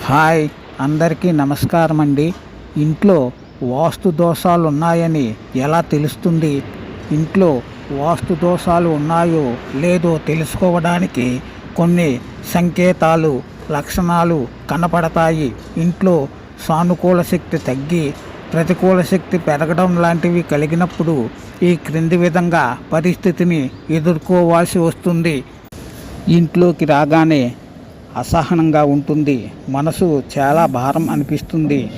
Hi, అందరికీ నమస్కారం అండి. ఇంట్లో వాస్తు దోషాలు ఉన్నాయని ఎలా తెలుస్తుంది? ఇంట్లో వాస్తు దోషాలు ఉన్నాయో లేదో తెలుసుకోవడానికి కొన్ని సంకేతాలు, లక్షణాలు కనపడతాయి. ఇంట్లో సానుకూల శక్తి తగ్గి ప్రతికూల శక్తి పెరగడం లాంటివి కలిగినప్పుడు ఈ క్రింది విధంగా పరిస్థితిని ఎదుర్కోవాల్సి వస్తుంది. ఇంట్లోకి రాగానే అసహనంగా ఉంటుంది. మనసు చాలా భారం అనిపిస్తుంది.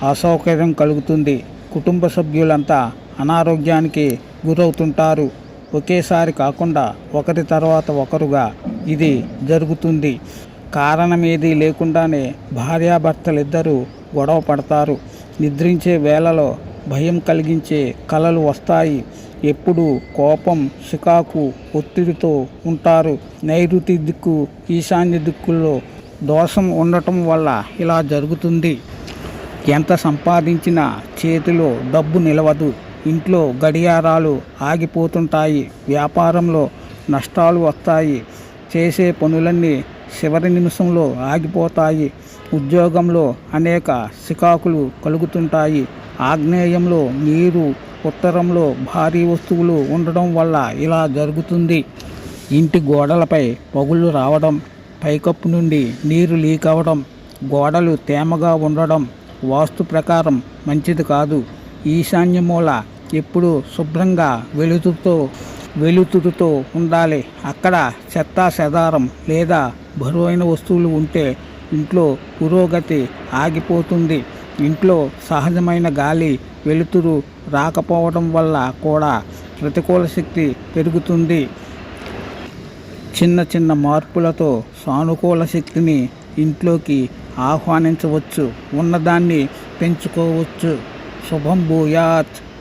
అసౌకర్యం కలుగుతుంది. కుటుంబ సభ్యులంతా అనారోగ్యానికి గురవుతుంటారు. ఒకేసారి కాకుండా ఒకరి తర్వాత ఒకరుగా ఇది జరుగుతుంది. కారణమేదీ లేకుండానే భార్యాభర్తలిద్దరూ గొడవ పడతారు. నిద్రించే వేళలో భయం కలిగించే కలలు వస్తాయి. ఎప్పుడు కోపం, చికాకు, ఒత్తిడితో ఉంటారు. నైరుతి దిక్కు, ఈశాన్య దిక్కుల్లో దోషం ఉండటం వల్ల ఇలా జరుగుతుంది. ఎంత సంపాదించినా చేతిలో డబ్బు నిలవదు. ఇంట్లో గడియారాలు ఆగిపోతుంటాయి. వ్యాపారంలో నష్టాలు వస్తాయి. చేసే పనులన్నీ చివరి నిమిషంలో ఆగిపోతాయి. ఉద్యోగంలో అనేక చికాకులు కలుగుతుంటాయి. ఆగ్నేయంలో నీరు, ఉత్తరంలో భారీ వస్తువులు ఉండడం వల్ల ఇలా జరుగుతుంది. ఇంటి గోడలపై పగుళ్ళు రావడం, పైకప్పు నుండి నీరు లీక్ అవ్వడం, గోడలు తేమగా ఉండడం వాస్తు ప్రకారం మంచిది కాదు. ఈశాన్య మూల ఎప్పుడూ శుభ్రంగా వెలుతురుతో ఉండాలి. అక్కడ చెత్తా చెదారం లేదా బరువైన వస్తువులు ఉంటే ఇంట్లో పురోగతి ఆగిపోతుంది. ఇంట్లో సహజమైన గాలి, వెలుతురు రాకపోవడం వల్ల కూడా ప్రతికూల శక్తి పెరుగుతుంది. చిన్న చిన్న మార్పులతో సానుకూల శక్తిని ఇంట్లోకి ఆహ్వానించవచ్చు. ఉన్నదాన్ని పెంచుకోవచ్చు. శుభం భూయాత్.